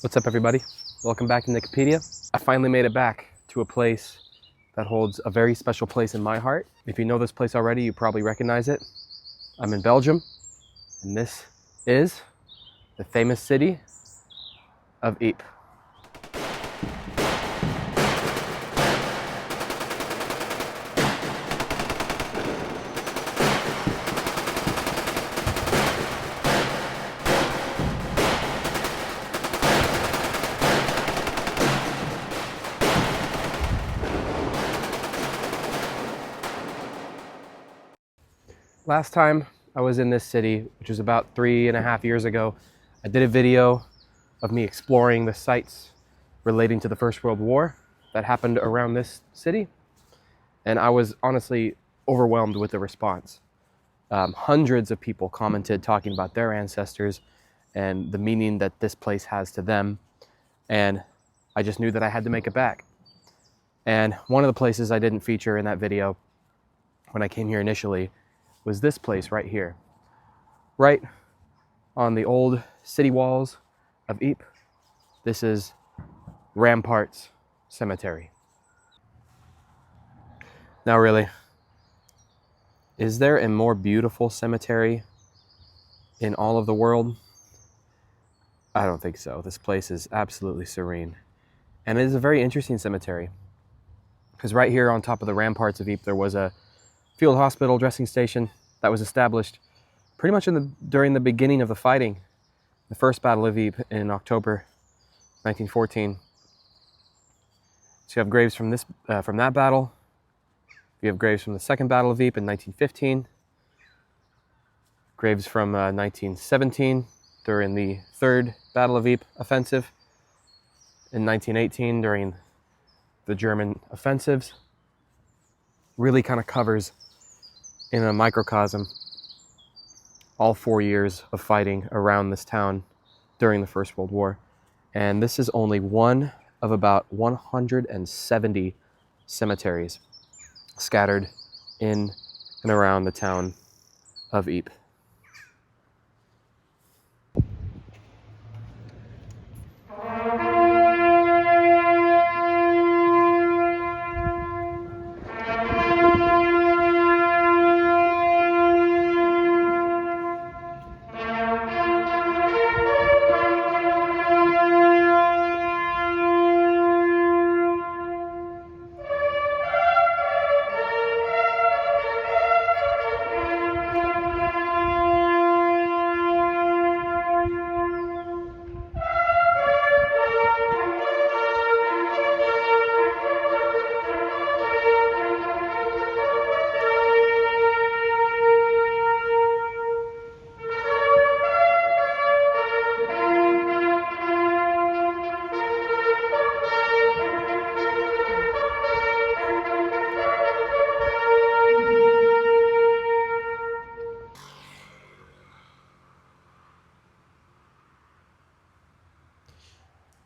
What's up, everybody? Welcome back to Wikipedia. I finally made it back to a place that holds a very special place in my heart. If you know this place already, you probably recognize it. I'm in Belgium, and this is the famous city of Ypres. Last time I was in this city, which was about 3.5 years ago, I did a video of me exploring the sites relating to the First World War that happened around this city. And I was honestly overwhelmed with the response. Hundreds of people commented talking about their ancestors and the meaning that this place has to them. And I just knew that I had to make it back. And one of the places I didn't feature in that video when I came here initially was this place right here. Right on the old city walls of Ypres. This is Ramparts Cemetery. Now really, is there a more beautiful cemetery in all of the world? I don't think so. This place is absolutely serene. And it is a very interesting cemetery, because right here on top of the ramparts of Ypres, there was a field hospital dressing station that was established pretty much during the beginning of the fighting, the first Battle of Ypres in October 1914. So you have graves from that battle. You have graves from the Second Battle of Ypres in 1915. Graves from 1917 during the Third Battle of Ypres offensive. In 1918 during the German offensives. Really kind of covers in a microcosm all 4 years of fighting around this town during the First World War. And this is only one of about 170 cemeteries scattered in and around the town of Ypres.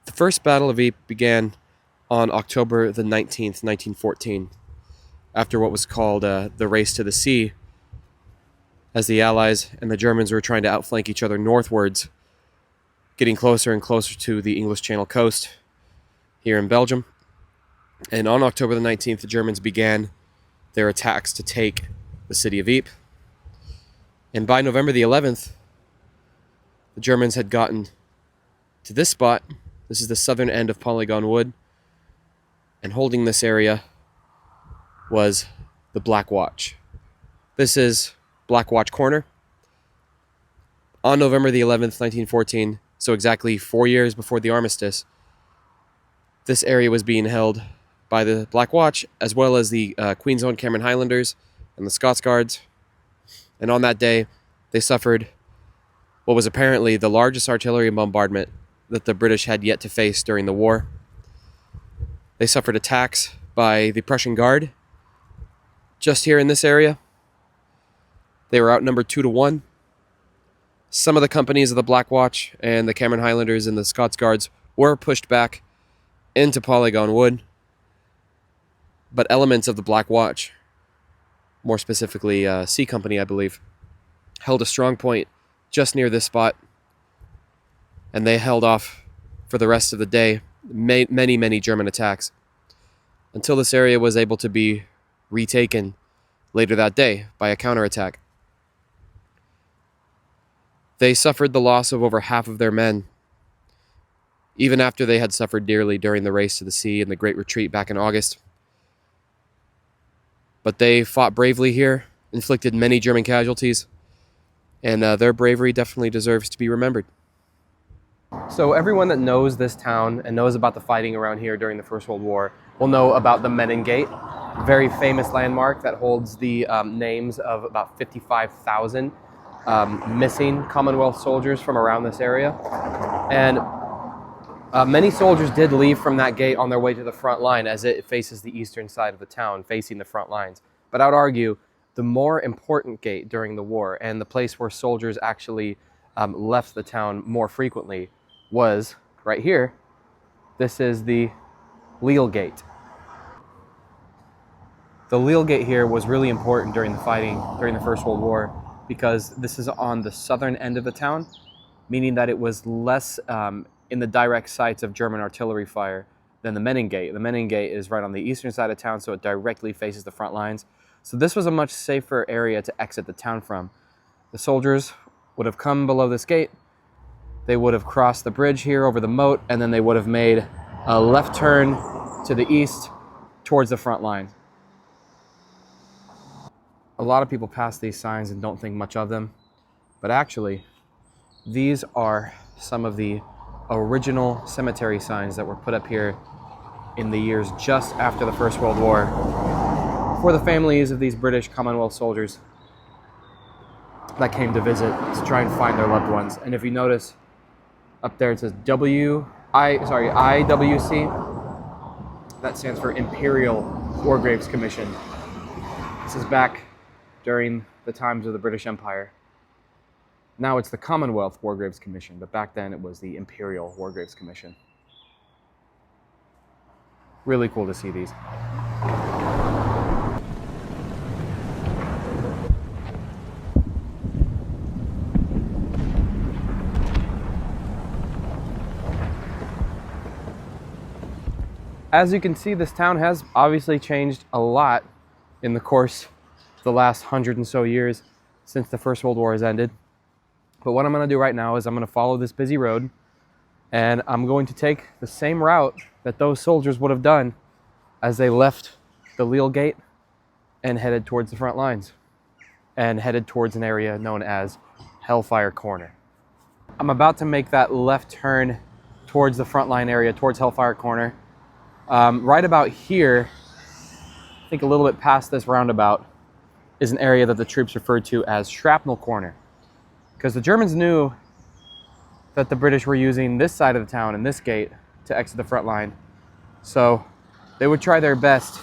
The First Battle of Ypres began on October the 19th, 1914, after what was called the Race to the Sea, as the Allies and the Germans were trying to outflank each other northwards, getting closer and closer to the English Channel coast here in Belgium. And on October the 19th, the Germans began their attacks to take the city of Ypres. And by November the 11th, the Germans had gotten to this spot. This is the southern end of Polygon Wood. And holding this area was the Black Watch. This is Black Watch Corner. On November the 11th, 1914, so exactly 4 years before the armistice, this area was being held by the Black Watch, as well as the Queen's Own Cameron Highlanders and the Scots Guards. And on that day, they suffered what was apparently the largest artillery bombardment that the British had yet to face during the war. They suffered attacks by the Prussian Guard just here in this area. They were outnumbered 2-1. Some of the companies of the Black Watch and the Cameron Highlanders and the Scots Guards were pushed back into Polygon Wood. But elements of the Black Watch, more specifically C Company, I believe, held a strong point just near this spot, and they held off for the rest of the day, many German attacks, until this area was able to be retaken later that day by a counterattack. They suffered the loss of over half of their men, even after they had suffered dearly during the race to the sea and the Great Retreat back in August. But they fought bravely here, inflicted many German casualties, and their bravery definitely deserves to be remembered. So everyone that knows this town and knows about the fighting around here during the First World War will know about the Messines Gate, a very famous landmark that holds the names of about 55,000 missing Commonwealth soldiers from around this area. And many soldiers did leave from that gate on their way to the front line, as it faces the eastern side of the town, facing the front lines. But I would argue the more important gate during the war, and the place where soldiers actually left the town more frequently, was right here. This is the Lille Gate. The Lille Gate here was really important during the fighting during the First World War, because this is on the southern end of the town, meaning that it was less in the direct sights of German artillery fire than the Messines Gate. The Messines Gate is right on the eastern side of town, so it directly faces the front lines. So this was a much safer area to exit the town from. The soldiers would have come below this gate, they would have crossed the bridge here over the moat, and then they would have made a left turn to the east towards the front line. A lot of people pass these signs and don't think much of them, but actually, these are some of the original cemetery signs that were put up here in the years just after the First World War for the families of these British Commonwealth soldiers that came to visit to try and find their loved ones. And if you notice, up there it says IWC. That stands for Imperial War Graves Commission. This is back during the times of the British Empire. Now it's the Commonwealth War Graves Commission, but back then it was the Imperial War Graves Commission. Really cool to see these. As you can see, this town has obviously changed a lot in the course of the last 100 and so years since the First World War has ended. But what I'm going to do right now is I'm going to follow this busy road, and I'm going to take the same route that those soldiers would have done as they left the Lille Gate and headed towards the front lines and headed towards an area known as Hellfire Corner. I'm about to make that left turn towards the front line area, towards Hellfire Corner. Right about here, I think a little bit past this roundabout, is an area that the troops referred to as Shrapnel Corner, because the Germans knew that the British were using this side of the town and this gate to exit the front line. So they would try their best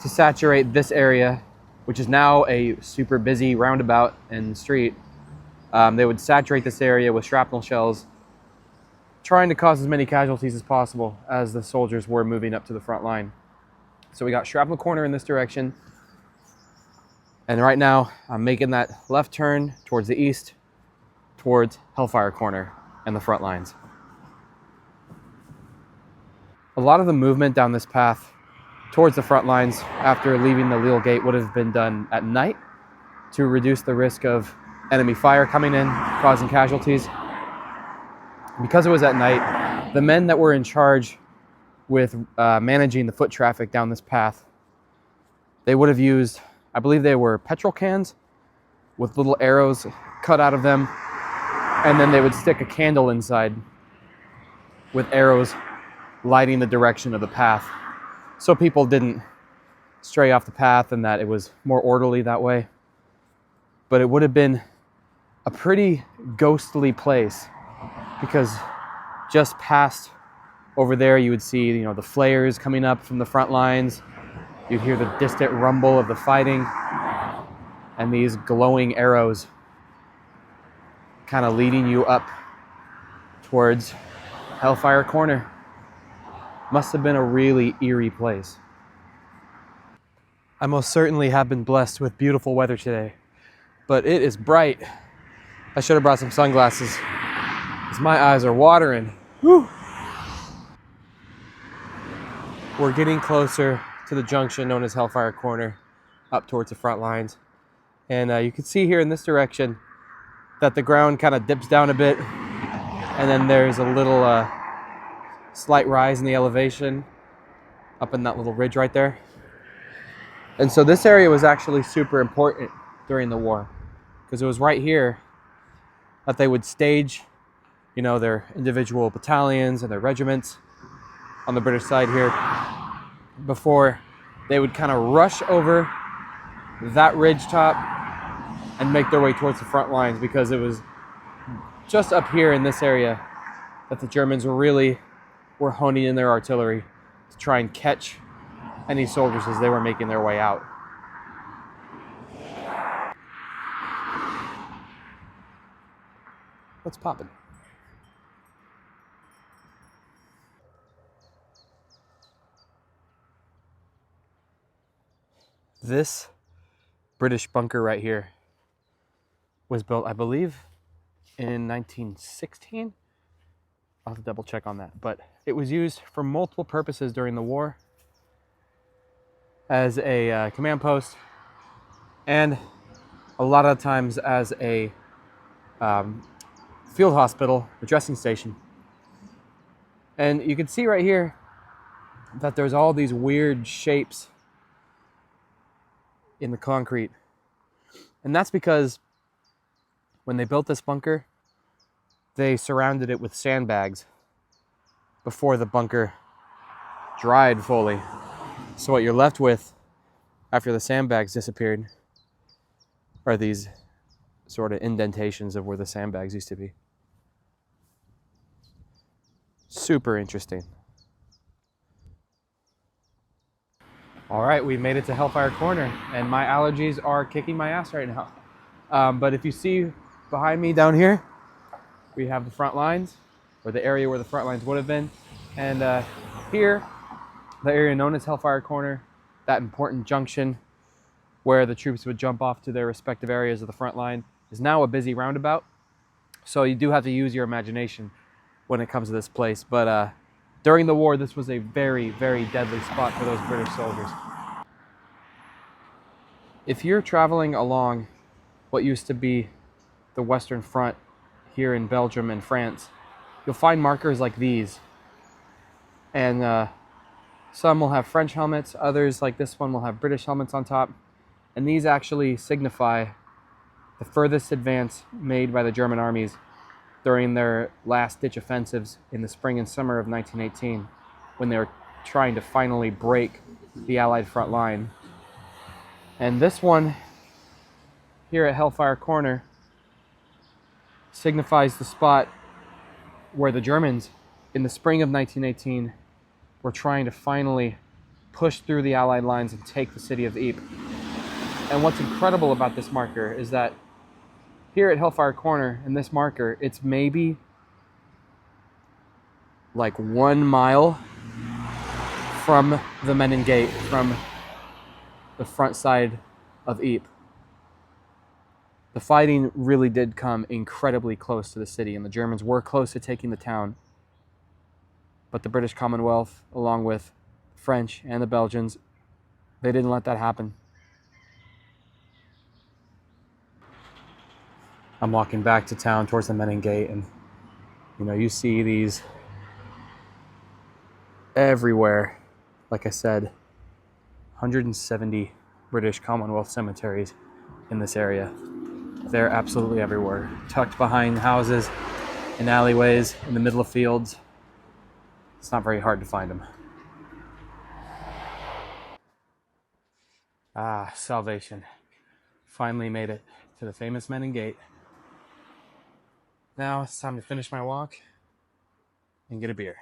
to saturate this area, which is now a super busy roundabout and street. They would saturate this area with shrapnel shells, trying to cause as many casualties as possible as the soldiers were moving up to the front line. So we got Shrapnel Corner in this direction. And right now I'm making that left turn towards the east, towards Hellfire Corner and the front lines. A lot of the movement down this path towards the front lines after leaving the Lille Gate would have been done at night to reduce the risk of enemy fire coming in, causing casualties. Because it was at night, the men that were in charge with managing the foot traffic down this path, they would have used, I believe they were petrol cans with little arrows cut out of them, and then they would stick a candle inside with arrows lighting the direction of the path, so people didn't stray off the path and that it was more orderly that way. But it would have been a pretty ghostly place, because just past over there you would see, the flares coming up from the front lines. You'd hear the distant rumble of the fighting, and these glowing arrows kind of leading you up towards Hellfire Corner. Must have been a really eerie place. I most certainly have been blessed with beautiful weather today, but it is bright. I should have brought some sunglasses, because my eyes are watering. Whew. We're getting closer to the junction known as Hellfire Corner, up towards the front lines. And you can see here in this direction that the ground kind of dips down a bit, and then there's a little slight rise in the elevation up in that little ridge right there. And so this area was actually super important during the war, because it was right here that they would stage, you know, their individual battalions and their regiments on the British side here before they would kind of rush over that ridge top and make their way towards the front lines, because it was just up here in this area that the Germans were honing in their artillery to try and catch any soldiers as they were making their way out. What's poppin'? This British bunker right here was built, I believe, in 1916. I'll have to double check on that. But it was used for multiple purposes during the war as a command post, and a lot of times as a field hospital, a dressing station. And you can see right here that there's all these weird shapes in the concrete. And that's because when they built this bunker, they surrounded it with sandbags before the bunker dried fully. So what you're left with after the sandbags disappeared are these sort of indentations of where the sandbags used to be. Super interesting. All right, we made it to Hellfire Corner, and my allergies are kicking my ass right now. But if you see behind me down here, we have the front lines, or the area where the front lines would have been. And here, the area known as Hellfire Corner, that important junction where the troops would jump off to their respective areas of the front line, is now a busy roundabout. So you do have to use your imagination when it comes to this place. But during the war, this was a very, very deadly spot for those British soldiers. If you're traveling along what used to be the Western Front here in Belgium and France, you'll find markers like these. And some will have French helmets, others like this one will have British helmets on top. And these actually signify the furthest advance made by the German armies during their last-ditch offensives in the spring and summer of 1918, when they were trying to finally break the Allied front line. And this one here at Hellfire Corner signifies the spot where the Germans, in the spring of 1918, were trying to finally push through the Allied lines and take the city of Ypres. And what's incredible about this marker is that here at Hellfire Corner, in this marker, it's maybe like 1 mile from the Messines Gate, from the front side of Ypres. The fighting really did come incredibly close to the city, and the Germans were close to taking the town. But the British Commonwealth, along with the French and the Belgians, they didn't let that happen. I'm walking back to town towards the Messines Gate, and you see these everywhere. Like I said, 170 British Commonwealth cemeteries in this area. They're absolutely everywhere, tucked behind houses, in alleyways, in the middle of fields. It's not very hard to find them. Ah, salvation. Finally made it to the famous Messines Gate. Now it's time to finish my walk and get a beer.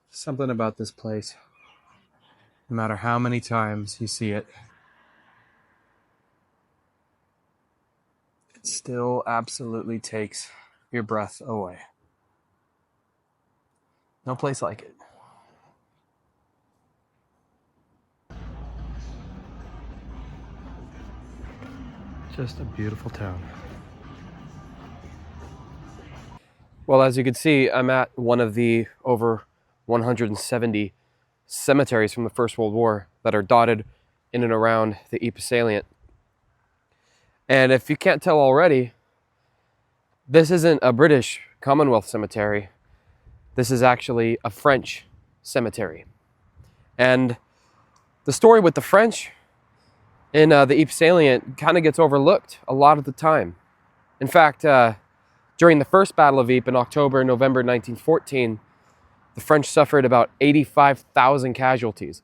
Something about this place, no matter how many times you see it, it still absolutely takes your breath away. No place like it. Just a beautiful town. Well, as you can see, I'm at one of the over 170 cemeteries from the First World War that are dotted in and around the Ypres salient. And if you can't tell already, this isn't a British Commonwealth cemetery. This is actually a French cemetery. And the story with the French in the Ypres salient kind of gets overlooked a lot of the time. In fact, during the First Battle of Ypres in October and November 1914, the French suffered about 85,000 casualties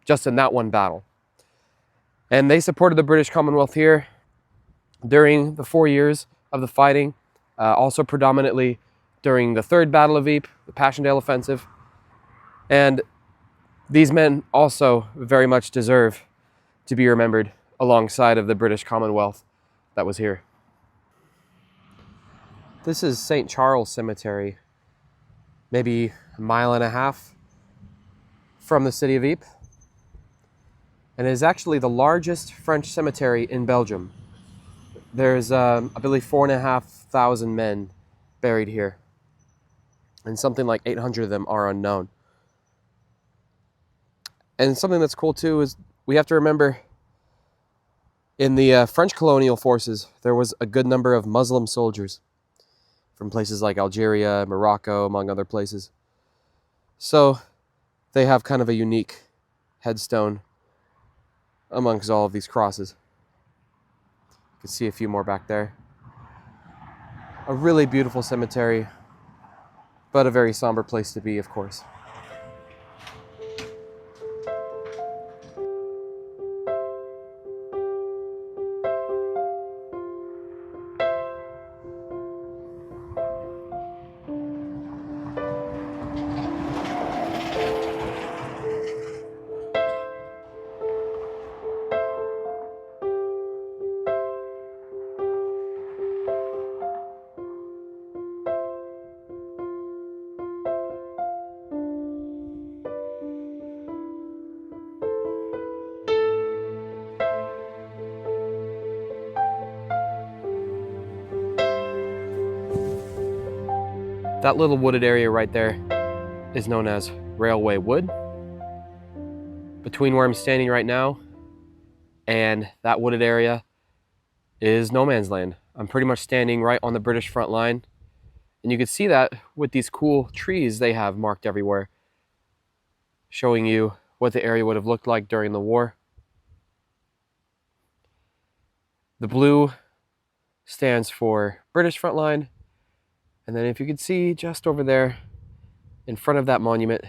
just in that one battle. And they supported the British Commonwealth here during the 4 years of the fighting, also predominantly during the Third Battle of Ypres, the Passchendaele Offensive. And these men also very much deserve to be remembered alongside of the British Commonwealth that was here. This is St. Charles Cemetery, maybe a mile and a half from the city of Ypres. And it is actually the largest French cemetery in Belgium. There's, I believe, 4,500 men buried here. And something like 800 of them are unknown. And something that's cool too is we have to remember in the French colonial forces, there was a good number of Muslim soldiers from places like Algeria, Morocco, among other places. So they have kind of a unique headstone amongst all of these crosses. You can see a few more back there. A really beautiful cemetery, but a very somber place to be, of course. That little wooded area right there is known as Railway Wood. Between where I'm standing right now and that wooded area is no man's land. I'm pretty much standing right on the British front line. And you can see that with these cool trees they have marked everywhere, showing you what the area would have looked like during the war. The blue stands for British front line. And then if you can see just over there in front of that monument,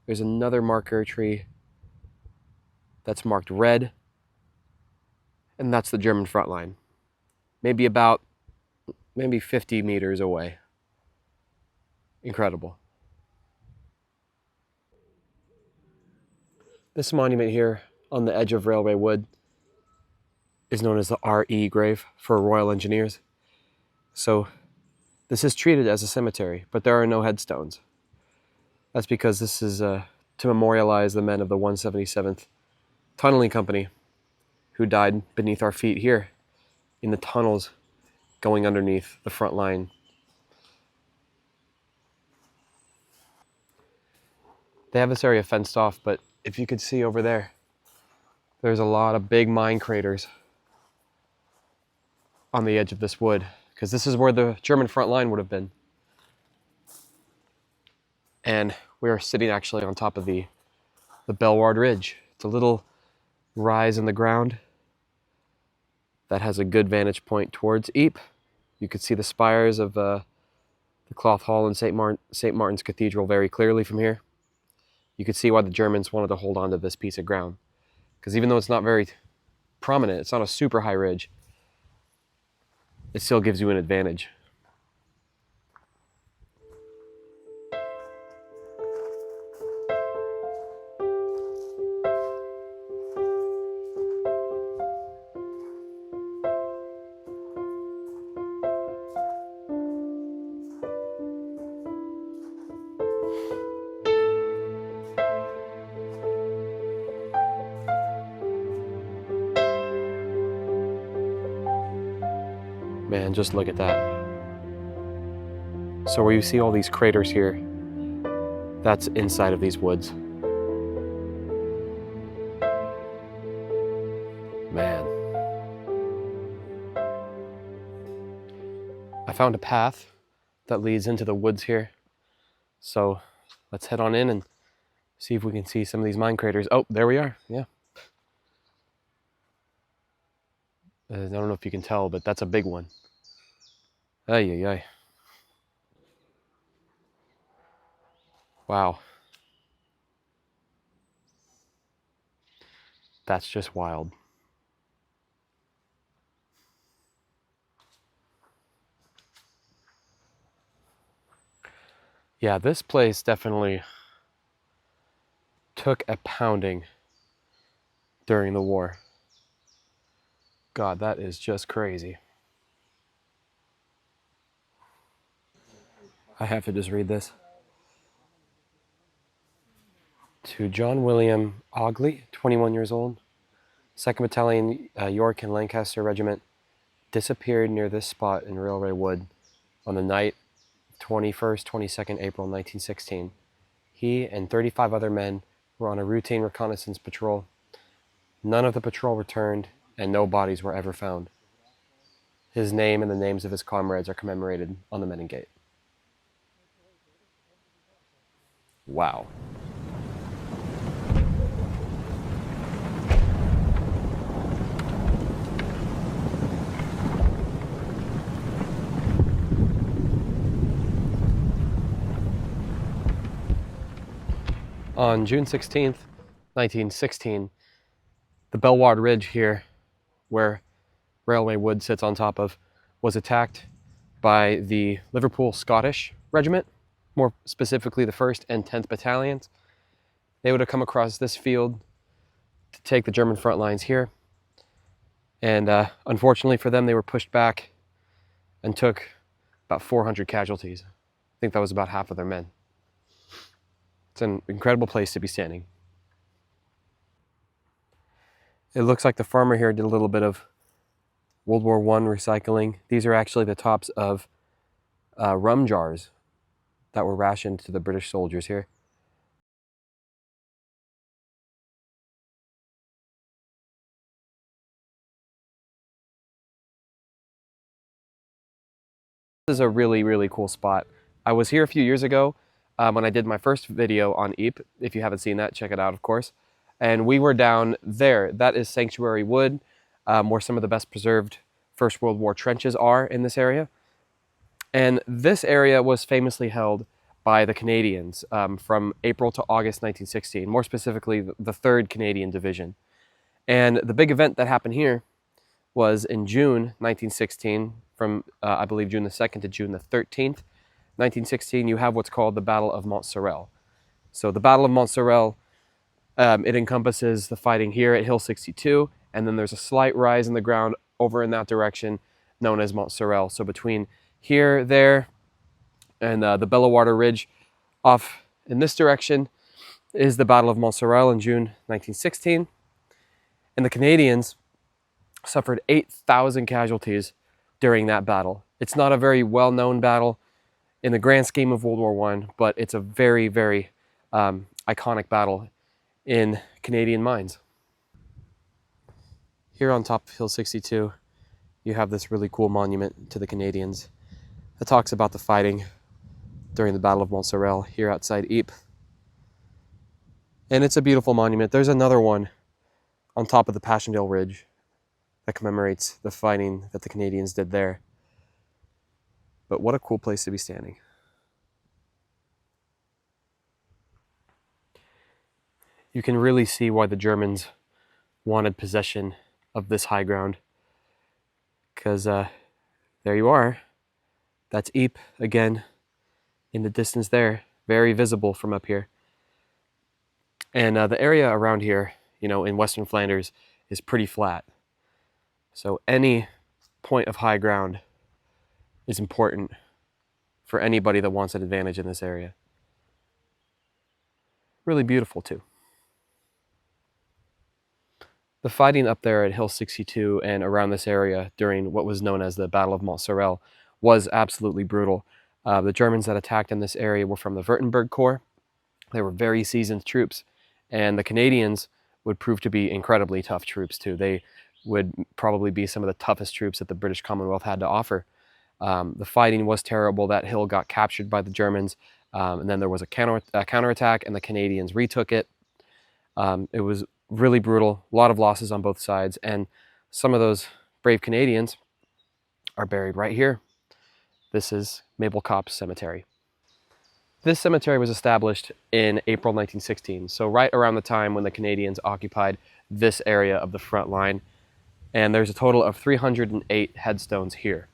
there's another marker tree that's marked red. And that's the German front line. Maybe 50 meters away. Incredible. This monument here on the edge of Railway Wood is known as the RE grave for Royal Engineers. So this is treated as a cemetery, but there are no headstones. That's because this is to memorialize the men of the 177th Tunneling Company who died beneath our feet here in the tunnels going underneath the front line. They have this area fenced off, but if you could see over there, there's a lot of big mine craters on the edge of this wood, because this is where the German front line would have been. And we are sitting actually on top of the Bellewaerde Ridge. It's a little rise in the ground that has a good vantage point towards Ypres. You could see the spires of the Cloth Hall and St. Martin's Cathedral very clearly from here. You could see why the Germans wanted to hold on to this piece of ground. Because even though it's not very prominent, it's not a super high ridge, it still gives you an advantage. Man, just look at that. So where you see all these craters here, that's inside of these woods. Man. I found a path that leads into the woods here. So let's head on in and see if we can see some of these mine craters. Oh, there we are, yeah. I don't know if you can tell, but that's a big one. Ay, ay, ay. Wow. That's just wild. Yeah, this place definitely took a pounding during the war. God, that is just crazy. I have to just read this. To John William Augley, 21 years old, 2nd Battalion, York and Lancaster Regiment, disappeared near this spot in Railway Wood on the night 21st, 22nd April 1916. He and 35 other men were on a routine reconnaissance patrol. None of the patrol returned, and no bodies were ever found. His name and the names of his comrades are commemorated on the Messines Gate. Wow. On June 16th, 1916, the Belward Ridge here, where Railway Wood sits on top of, was attacked by the Liverpool Scottish Regiment, more specifically the 1st and 10th Battalions. They would have come across this field to take the German front lines here. And unfortunately for them, they were pushed back and took about 400 casualties. I think that was about half of their men. It's an incredible place to be standing. It looks like the farmer here did a little bit of World War I recycling. These are actually the tops of rum jars that were rationed to the British soldiers here. This is a really, really cool spot. I was here a few years ago when I did my first video on Ypres. If you haven't seen that, check it out, of course. And we were down there. That is Sanctuary Wood, where some of the best preserved First World War trenches are in this area. And this area was famously held by the Canadians from April to August 1916, more specifically the 3rd Canadian Division. And the big event that happened here was in June 1916, from I believe June the 2nd to June the 13th, 1916, you have what's called the Battle of Mont-Sorel. So the Battle of Mont-Sorel, it encompasses the fighting here at Hill 62, and then there's a slight rise in the ground over in that direction known as Mont-Sorel. So between here, there, and the Bellewater Ridge off in this direction is the Battle of Mont-Sorel in June 1916. And the Canadians suffered 8,000 casualties during that battle. It's not a very well-known battle in the grand scheme of World War I, but it's a very, very iconic battle in Canadian minds. Here on top of Hill 62, you have this really cool monument to the Canadians that talks about the fighting during the Battle of Mont-Sorel here outside Ypres. And it's a beautiful monument. There's another one on top of the Passchendaele Ridge that commemorates the fighting that the Canadians did there. But what a cool place to be standing. You can really see why the Germans wanted possession of this high ground. Because there you are. That's Ypres again in the distance there. Very visible from up here. And the area around here, you know, in Western Flanders is pretty flat. So any point of high ground is important for anybody that wants an advantage in this area. Really beautiful too. The fighting up there at Hill 62 and around this area during what was known as the Battle of Mont-Sorel was absolutely brutal. The Germans that attacked in this area were from the Württemberg Corps. They were very seasoned troops, and the Canadians would prove to be incredibly tough troops too. They would probably be some of the toughest troops that the British Commonwealth had to offer. The fighting was terrible. That hill got captured by the Germans, and then there was a counterattack, and the Canadians retook it. It was really brutal, a lot of losses on both sides, and some of those brave Canadians are buried right here. This is Mabel Copse Cemetery. This cemetery was established in April 1916, so right around the time when the Canadians occupied this area of the front line, and there's a total of 308 headstones here.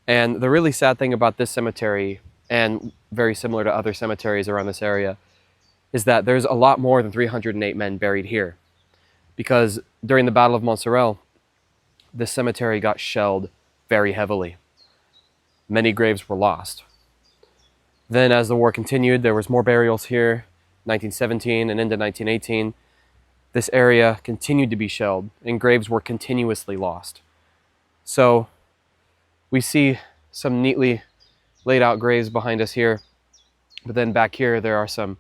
And the really sad thing about this cemetery, and very similar to other cemeteries around this area, is that there's a lot more than 308 men buried here. Because during the Battle of Mont-Sorel, this cemetery got shelled very heavily. Many graves were lost. Then as the war continued, there was more burials here, 1917 and into 1918. This area continued to be shelled, and graves were continuously lost. So we see some neatly laid out graves behind us here, but then back here there are some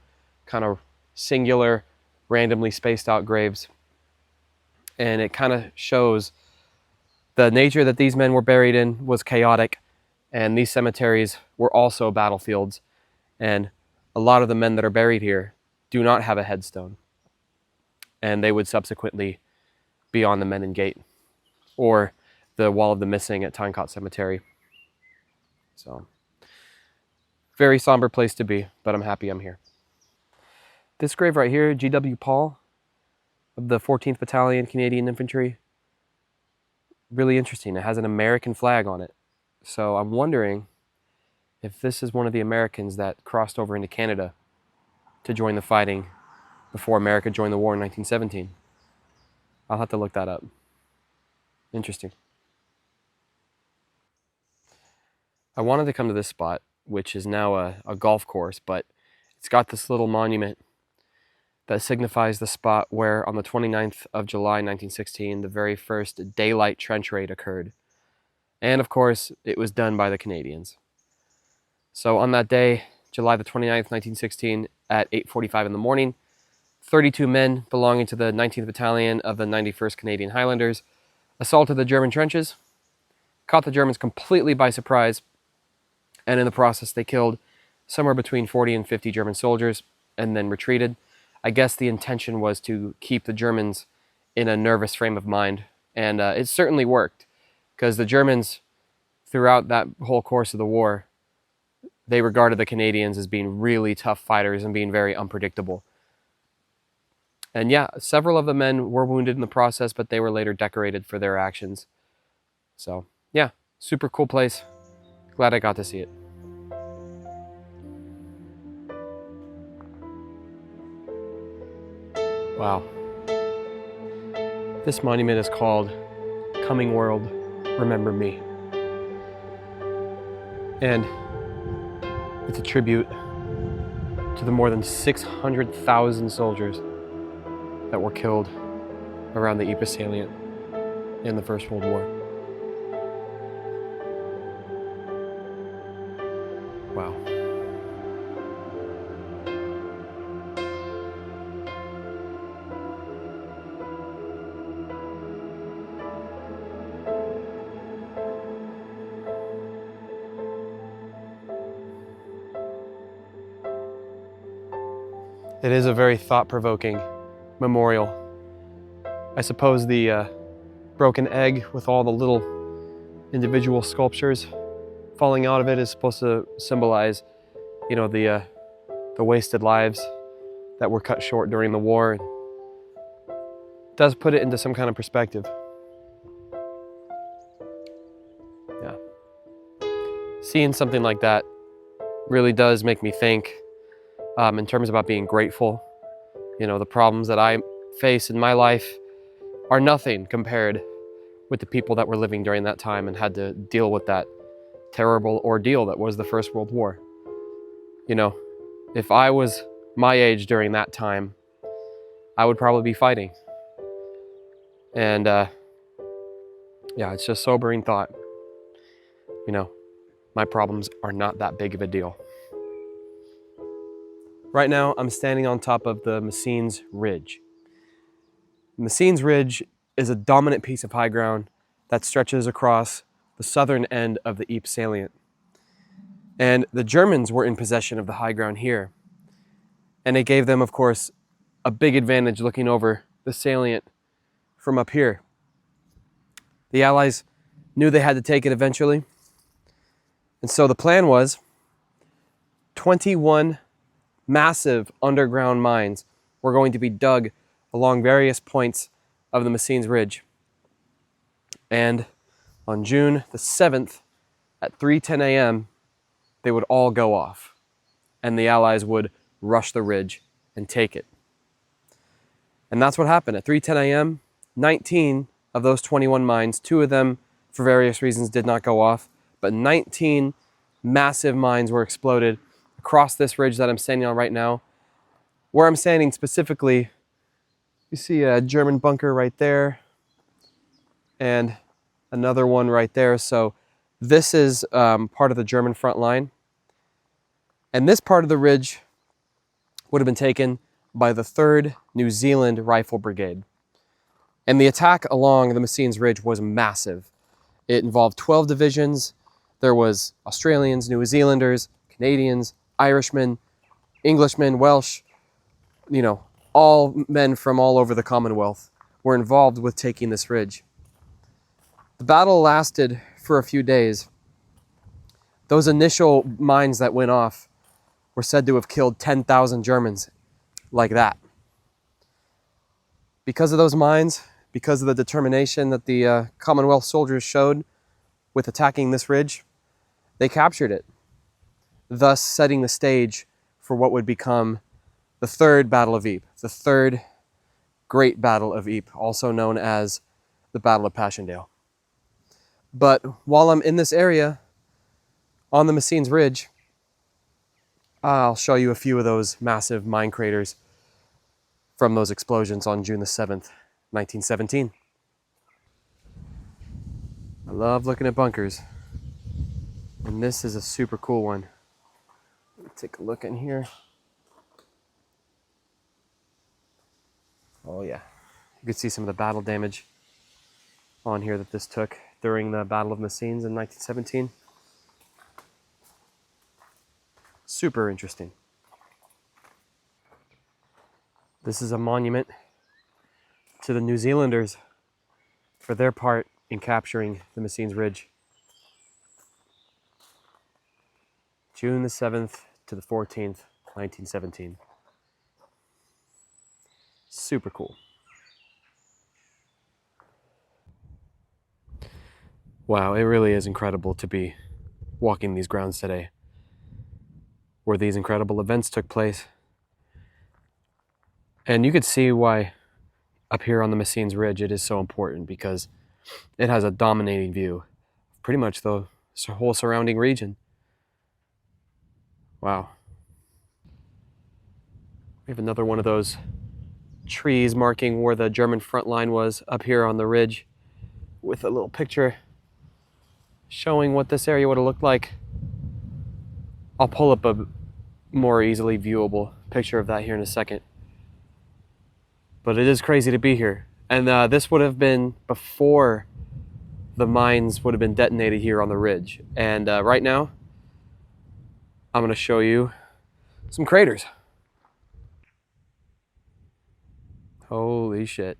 kind of singular, randomly spaced out graves. And it kind of shows the nature that these men were buried in was chaotic, and these cemeteries were also battlefields, and a lot of the men that are buried here do not have a headstone, and they would subsequently be on the Messines Gate or the Wall of the Missing at Tynecott Cemetery. So, very somber place to be, but I'm happy I'm here. This grave right here, G.W. Paul of the 14th Battalion Canadian Infantry, really interesting. It has an American flag on it. So I'm wondering if this is one of the Americans that crossed over into Canada to join the fighting before America joined the war in 1917. I'll have to look that up. Interesting. I wanted to come to this spot, which is now a golf course, but it's got this little monument that signifies the spot where on the 29th of July 1916, the very first daylight trench raid occurred. And of course, it was done by the Canadians. So on that day, July the 29th, 1916, at 8:45 in the morning, 32 men belonging to the 19th Battalion of the 91st Canadian Highlanders assaulted the German trenches, caught the Germans completely by surprise, and in the process they killed somewhere between 40 and 50 German soldiers and then retreated. I guess the intention was to keep the Germans in a nervous frame of mind, and it certainly worked, because the Germans, throughout that whole course of the war, they regarded the Canadians as being really tough fighters and being very unpredictable. And yeah, several of the men were wounded in the process, but they were later decorated for their actions. So yeah, super cool place. Glad I got to see it. Wow. This monument is called Coming World, Remember Me. And it's a tribute to the more than 600,000 soldiers that were killed around the Ypres salient in the First World War. Wow. It is a very thought-provoking memorial. I suppose the broken egg with all the little individual sculptures falling out of it is supposed to symbolize, you know, the wasted lives that were cut short during the war. It does put it into some kind of perspective. Yeah. Seeing something like that really does make me think in terms about being grateful. You know, the problems that I face in my life are nothing compared with the people that were living during that time and had to deal with that terrible ordeal that was the First World War. You know, if I was my age during that time, I would probably be fighting. And yeah, it's just sobering thought. You know, my problems are not that big of a deal. Right now, I'm standing on top of the Messines Ridge. Messines Ridge is a dominant piece of high ground that stretches across the southern end of the Ypres salient. And the Germans were in possession of the high ground here. And it gave them, of course, a big advantage looking over the salient from up here. The Allies knew they had to take it eventually. And so the plan was 21 massive underground mines were going to be dug along various points of the Messines Ridge. And on June the 7th at 3:10 a.m., they would all go off, and the Allies would rush the ridge and take it. And that's what happened. At 3:10 a.m., 19 of those 21 mines, 2 of them for various reasons did not go off, but 19 massive mines were exploded across this ridge that I'm standing on right now. Where I'm standing specifically, you see a German bunker right there and another one right there. So this is part of the German front line. And this part of the ridge would have been taken by the 3rd New Zealand Rifle Brigade. And the attack along the Messines Ridge was massive. It involved 12 divisions. There was Australians, New Zealanders, Canadians, Irishmen, Englishmen, Welsh, you know, all men from all over the Commonwealth were involved with taking this ridge. The battle lasted for a few days. Those initial mines that went off were said to have killed 10,000 Germans like that. Because of those mines, because of the determination that the Commonwealth soldiers showed with attacking this ridge, they captured it, thus setting the stage for what would become the 3rd Battle of Ypres, the 3rd Great Battle of Ypres, also known as the Battle of Passchendaele. But while I'm in this area, on the Messines Ridge, I'll show you a few of those massive mine craters from those explosions on June the 7th, 1917. I love looking at bunkers, and this is a super cool one. Let me take a look in here. Oh yeah, you can see some of the battle damage on here that this took during the Battle of Messines in 1917. Super interesting. This is a monument to the New Zealanders for their part in capturing the Messines Ridge. June the 7th to the 14th, 1917. Super cool. Wow, it really is incredible to be walking these grounds today, where these incredible events took place. And you could see why up here on the Messines Ridge it is so important, because it has a dominating view of pretty much the whole surrounding region. Wow. We have another one of those trees marking where the German front line was up here on the ridge, with a little picture showing what this area would have looked like. I'll pull up a more easily viewable picture of that here in a second. But it is crazy to be here. And this would have been before the mines would have been detonated here on the ridge. And right now, I'm going to show you some craters. Holy shit.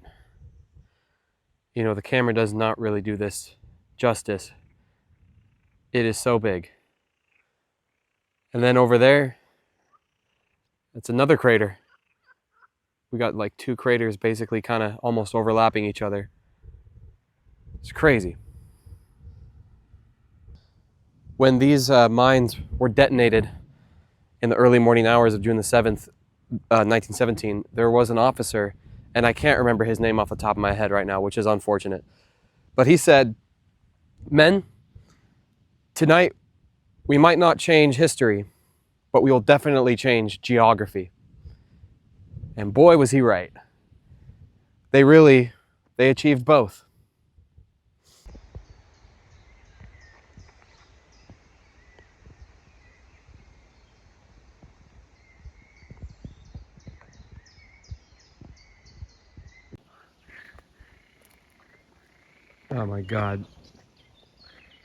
You know, the camera does not really do this justice. It is so big. And then over there, it's another crater. We got like 2 craters basically kind of almost overlapping each other. It's crazy. When these mines were detonated in the early morning hours of June the 7th, 1917, there was an officer, and I can't remember his name off the top of my head right now, which is unfortunate. But he said, "Men, tonight we might not change history, but we will definitely change geography." And boy, was he right. They They achieved both. Oh my God.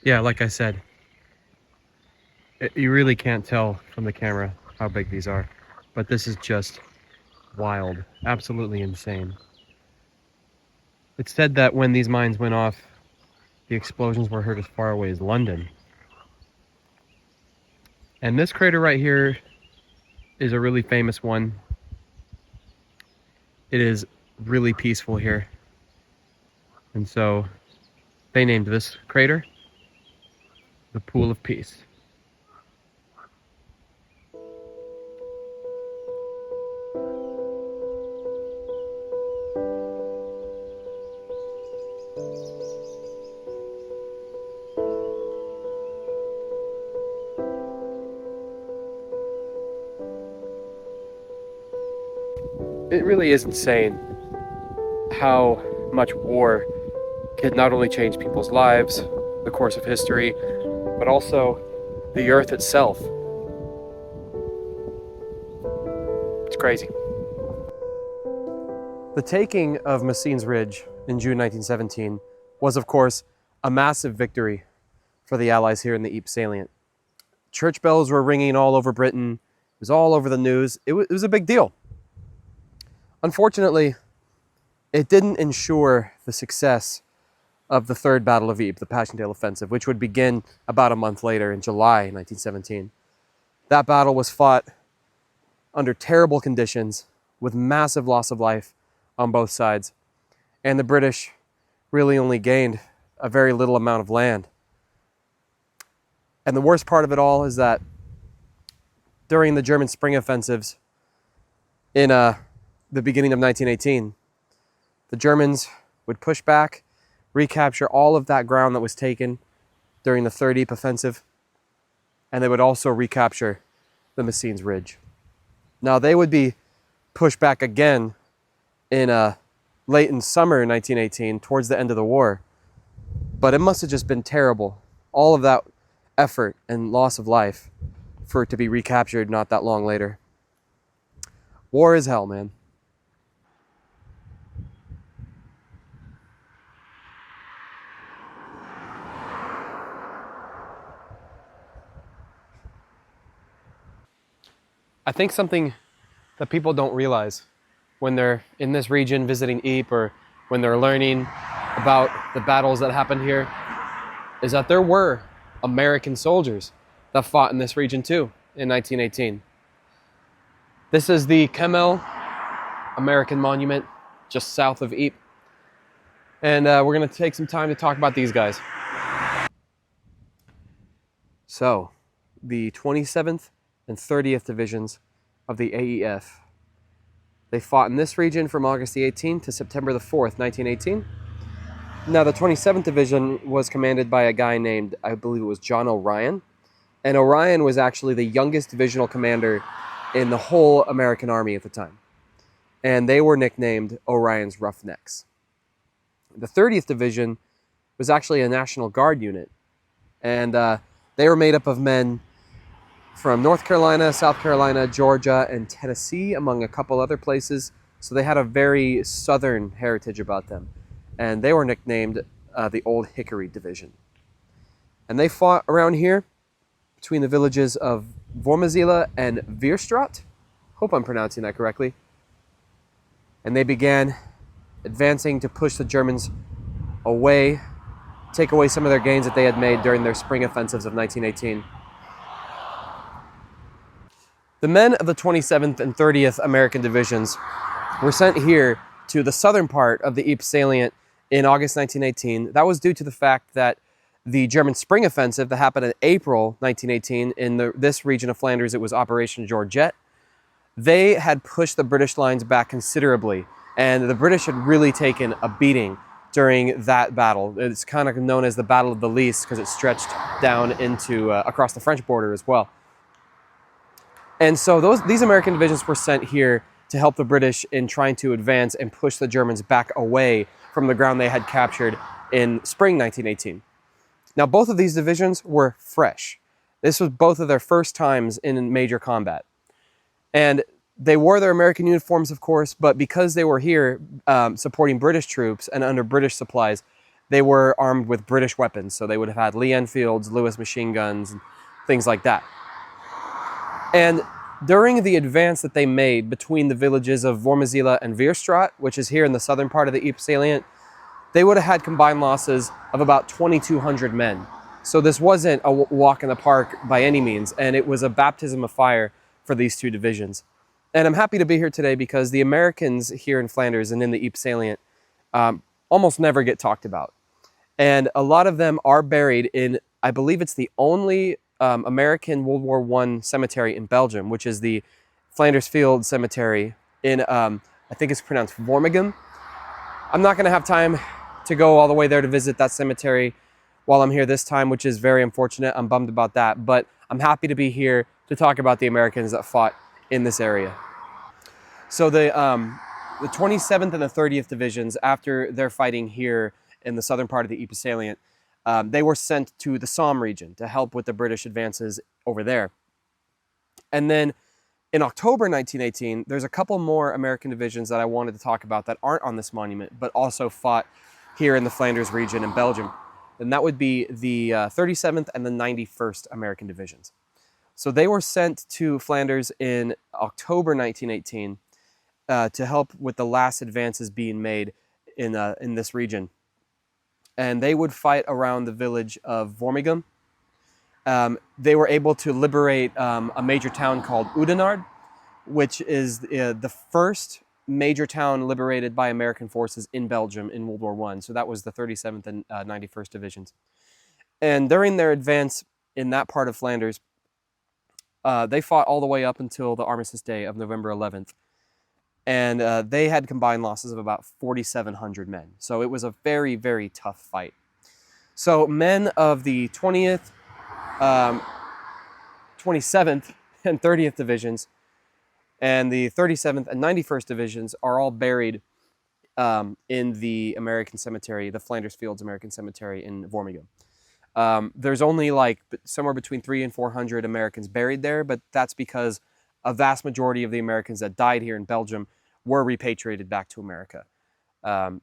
Yeah, like I said, you really can't tell from the camera how big these are, but this is just wild, absolutely insane. It's said that when these mines went off, the explosions were heard as far away as London. And this crater right here is a really famous one. It is really peaceful here. And so they named this crater the Pool of Peace. It really is insane how much war can not only change people's lives, the course of history, but also the earth itself. It's crazy. The taking of Messines Ridge in June 1917 was, of course, a massive victory for the Allies here in the Ypres salient. Church bells were ringing all over Britain. It was all over the news. It was a big deal. Unfortunately, it didn't ensure the success of the Third Battle of Ypres, the Passchendaele Offensive, which would begin about a month later in July 1917. That battle was fought under terrible conditions with massive loss of life on both sides, and the British really only gained a very little amount of land. And the worst part of it all is that during the German spring offensives in the beginning of 1918, the Germans would push back, recapture all of that ground that was taken during the Third Ypres offensive, and they would also recapture the Messines Ridge. Now, they would be pushed back again in late in summer 1918, towards the end of the war, but it must have just been terrible, all of that effort and loss of life for it to be recaptured not that long later. War is hell, man. I think something that people don't realize when they're in this region visiting Ypres, or when they're learning about the battles that happened here, is that there were American soldiers that fought in this region too in 1918. This is the Kemmel American Monument just south of Ypres. And we're going to take some time to talk about these guys. So, the 27th and 30th Divisions of the AEF. They fought in this region from August the 18th to September the 4th, 1918. Now, the 27th Division was commanded by a guy named, I believe it was John O'Ryan. And O'Ryan was actually the youngest divisional commander in the whole American Army at the time. And they were nicknamed O'Ryan's Roughnecks. The 30th Division was actually a National Guard unit. And they were made up of men from North Carolina, South Carolina, Georgia, and Tennessee, among a couple other places. So they had a very southern heritage about them. And they were nicknamed the Old Hickory Division. And they fought around here between the villages of Vormezele and Weerstraat. Hope I'm pronouncing that correctly. And they began advancing to push the Germans away, take away some of their gains that they had made during their spring offensives of 1918. The men of the 27th and 30th American Divisions were sent here to the southern part of the Ypres salient in August 1918. That was due to the fact that the German spring offensive that happened in April 1918 in this region of Flanders, it was Operation Georgette. They had pushed the British lines back considerably, and the British had really taken a beating during that battle. It's kind of known as the Battle of the Lys because it stretched down into across the French border as well. And so these American divisions were sent here to help the British in trying to advance and push the Germans back away from the ground they had captured in spring 1918. Now, both of these divisions were fresh. This was both of their first times in major combat. And they wore their American uniforms, of course, but because they were here supporting British troops and under British supplies, they were armed with British weapons. So they would have had Lee Enfields, Lewis machine guns, and things like that. And during the advance that they made between the villages of Vormezele and Weerstraat, which is here in the southern part of the Ypres salient, they would have had combined losses of about 2,200 men. So this wasn't a walk in the park by any means, and it was a baptism of fire for these two divisions. And I'm happy to be here today because the Americans here in Flanders and in the Ypres salient almost never get talked about. And a lot of them are buried in, I believe it's the only American World War I cemetery in Belgium, which is the Flanders Field Cemetery in, I think it's pronounced Vormegem. I'm not going to have time to go all the way there to visit that cemetery while I'm here this time, which is very unfortunate. I'm bummed about that, but I'm happy to be here to talk about the Americans that fought in this area. So the 27th and the 30th divisions, after their fighting here in the southern part of the Ypres salient, they were sent to the Somme region to help with the British advances over there. And then in October 1918, there's a couple more American divisions that I wanted to talk about that aren't on this monument, but also fought here in the Flanders region in Belgium. And that would be the 37th and the 91st American divisions. So they were sent to Flanders in October 1918 to help with the last advances being made in this region. And they would fight around the village of Vormegem. They were able to liberate a major town called Oudenaarde, which is the first major town liberated by American forces in Belgium in World War I. So that was the 37th and 91st Divisions. And during their advance in that part of Flanders, they fought all the way up until the Armistice Day of November 11th. And they had combined losses of about 4,700 men. So it was a very, very tough fight. So men of the 20th, 27th, and 30th Divisions and the 37th and 91st Divisions are all buried in the American cemetery, the Flanders Fields American Cemetery in Vormegem. There's only like somewhere between 300 and 400 Americans buried there, but that's because a vast majority of the Americans that died here in Belgium were repatriated back to America.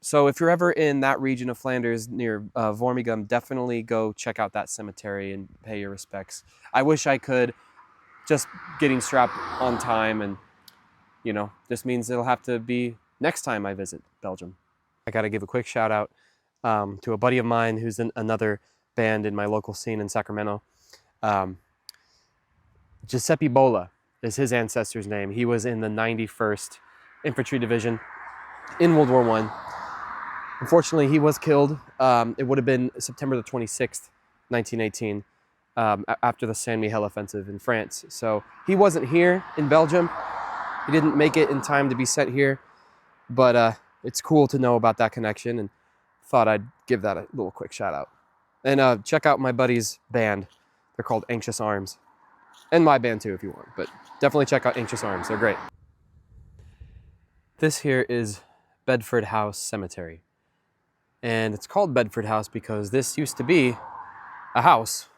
So if you're ever in that region of Flanders near Vormegem, definitely go check out that cemetery and pay your respects. I wish I could. Just getting strapped on time, and this means it'll have to be next time I visit Belgium. I got to give a quick shout out to a buddy of mine who's in another band in my local scene in Sacramento. Giuseppe Bola is his ancestor's name. He was in the 91st Infantry Division in World War I. Unfortunately, he was killed. It would have been September the 26th, 1918. After the Saint-Mihiel offensive in France. So he wasn't here in Belgium. He didn't make it in time to be sent here, but it's cool to know about that connection, and thought I'd give that a little quick shout out. And check out my buddy's band. They're called Anxious Arms. And my band too if you want, but definitely check out Anxious Arms. They're great. This here is Bedford House Cemetery. And it's called Bedford House because this used to be a house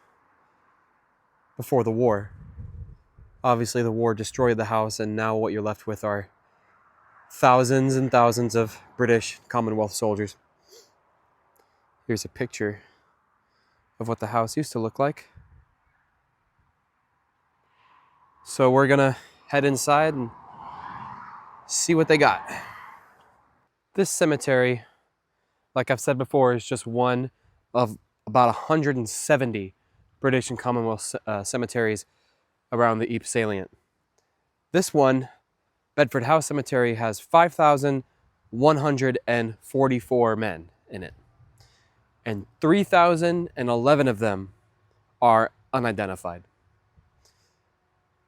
before the war. Obviously the war destroyed the house, and now what you're left with are thousands and thousands of British Commonwealth soldiers. Here's a picture of what the house used to look like. So we're gonna head inside and see what they got. This cemetery, like I've said before, is just one of about 170 British and Commonwealth cemeteries around the Ypres salient. This one, Bedford House Cemetery, has 5,144 men in it. And 3,011 of them are unidentified.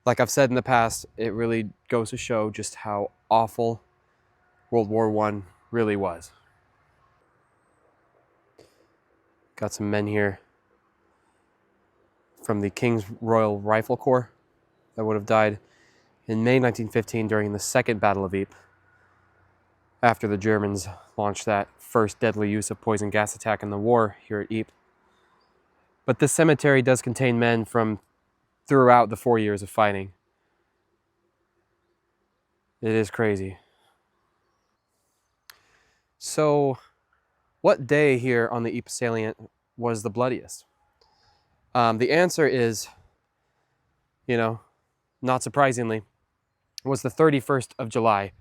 Like I've said in the past, it really goes to show just how awful World War I really was. Got some men here from the King's Royal Rifle Corps that would have died In May 1915, during the Second Battle of Ypres, after the Germans launched that first deadly use of poison gas attack in the war here at Ypres. But this cemetery does contain men from throughout the 4 years of fighting. It is crazy. So, what day here on the Ypres salient was the bloodiest? The answer is, not surprisingly, was the 31st of July,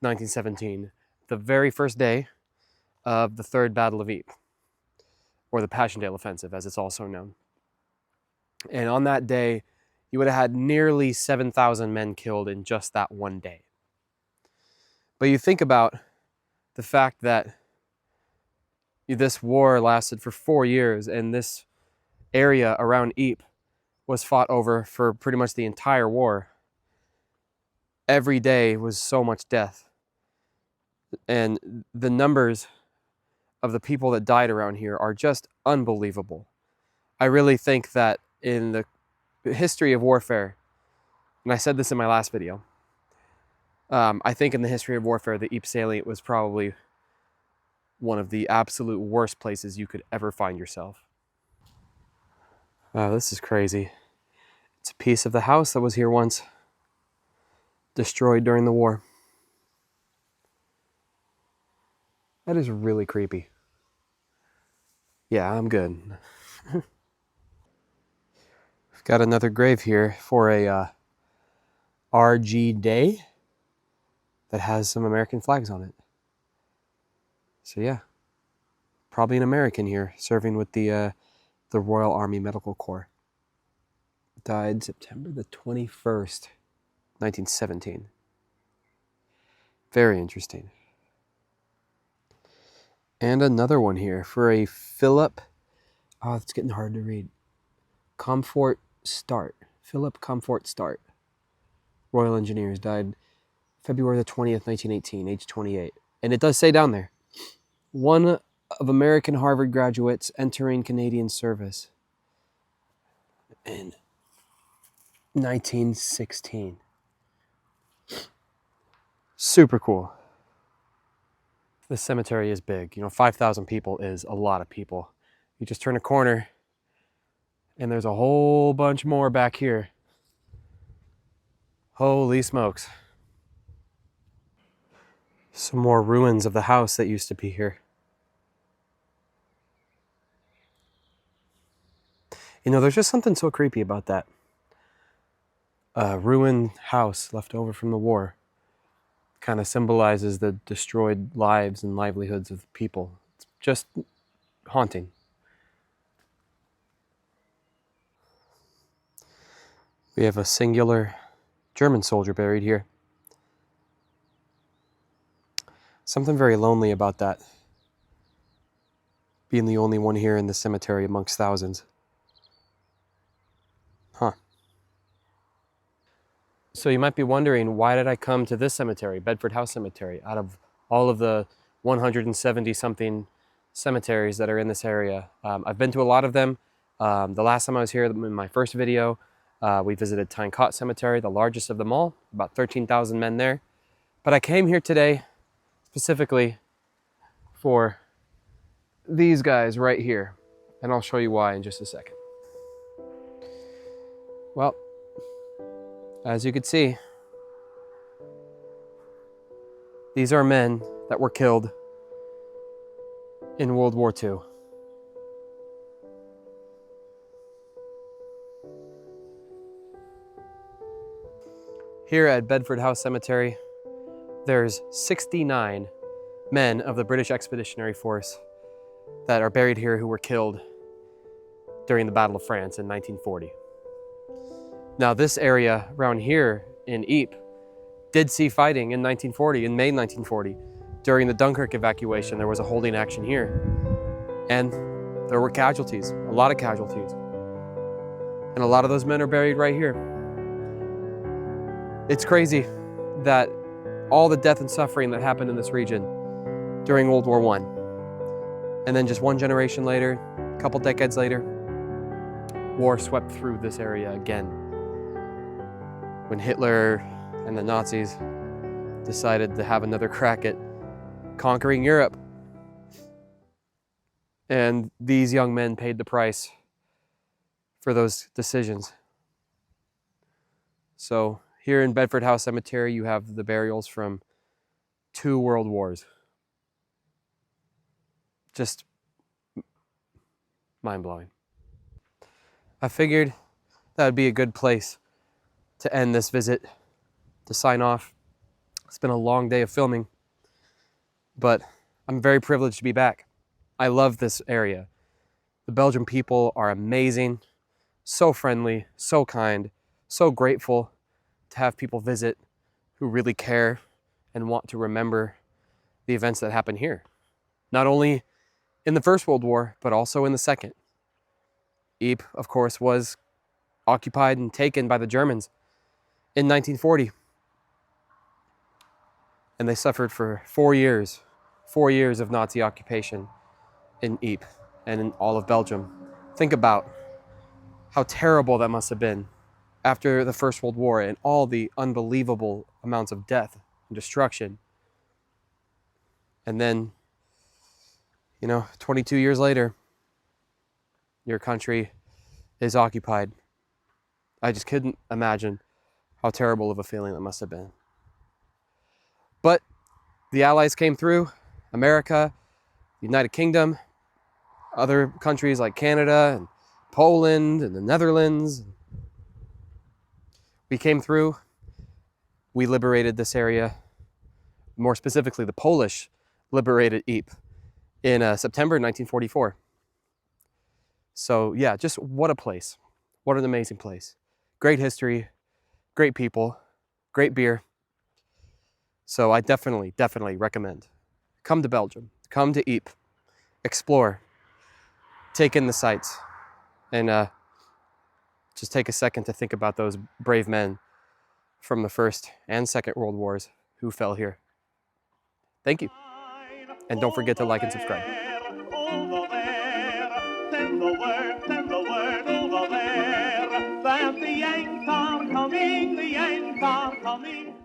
1917, the very first day of the Third Battle of Ypres, or the Passchendaele Offensive, as it's also known. And on that day, you would have had nearly 7,000 men killed in just that one day. But you think about the fact that this war lasted for 4 years, and this area around Ypres was fought over for pretty much the entire war. Every day was so much death. And the numbers of the people that died around here are just unbelievable. I really think that in the history of warfare, and I said this in my last video, I think in the history of warfare, the Ypres salient was probably one of the absolute worst places you could ever find yourself. Wow, this is crazy. It's a piece of the house that was here once, destroyed during the war. That is really creepy. Yeah, I'm good. We've got another grave here for a RG Day that has some American flags on it. So yeah, probably an American here serving with the Royal Army Medical Corps. Died September the 21st, 1917. Very interesting. And another one here for a Philip, it's getting hard to read. Comfort Start. Philip Comfort Start. Royal Engineers, died February the 20th, 1918, age 28. And it does say down there, one of American Harvard graduates entering Canadian service in 1916. Super cool. This cemetery is big. 5,000 people is a lot of people. You just turn a corner and there's a whole bunch more back here. Holy smokes. Some more ruins of the house that used to be here. There's just something so creepy about that. Ruined house left over from the war. Kind of symbolizes the destroyed lives and livelihoods of people. It's just haunting. We have a singular German soldier buried here. Something very lonely about that. Being the only one here in the cemetery amongst thousands. Huh. So you might be wondering, why did I come to this cemetery, Bedford House Cemetery, out of all of the 170 something cemeteries that are in this area? I've been to a lot of them. The last time I was here in my first video, we visited Tyne Cot Cemetery, the largest of them all, about 13,000 men there. But I came here today specifically for these guys right here, and I'll show you why in just a second. Well, as you can see, these are men that were killed in World War II. Here at Bedford House Cemetery, there's 69 men of the British Expeditionary Force that are buried here who were killed during the Battle of France in 1940. Now this area around here in Ypres did see fighting in 1940, in May 1940. During the Dunkirk evacuation, there was a holding action here. And there were casualties, a lot of casualties. And a lot of those men are buried right here. It's crazy that all the death and suffering that happened in this region during World War I, and then just one generation later, a couple decades later, war swept through this area again. When Hitler and the Nazis decided to have another crack at conquering Europe. And these young men paid the price for those decisions. So here in Bedford House Cemetery, you have the burials from 2 world wars. Just mind-blowing. I figured that would be a good place to end this visit, to sign off. It's been a long day of filming, but I'm very privileged to be back. I love this area. The Belgian people are amazing, so friendly, so kind, so grateful to have people visit who really care and want to remember the events that happened here. Not only in the First World War, but also in the Second. Ypres, of course, was occupied and taken by the Germans in 1940. And they suffered for 4 years of Nazi occupation in Ypres and in all of Belgium. Think about how terrible that must have been after the First World War and all the unbelievable amounts of death and destruction. And then, 22 years later, your country is occupied. I just couldn't imagine how terrible of a feeling that must have been. But the Allies came through, America, the United Kingdom, other countries like Canada and Poland and the Netherlands. We came through, we liberated this area. More specifically, the Polish liberated Ypres in September 1944. So yeah, just what a place. What an amazing place. Great history, great people, great beer. So I definitely recommend. Come to Belgium, come to Ypres, explore, take in the sights, and just take a second to think about those brave men from the First and Second World Wars who fell here. Thank you. And don't forget to like and subscribe. Over there, send the word over there, that the Yanks are coming, the Yanks are coming.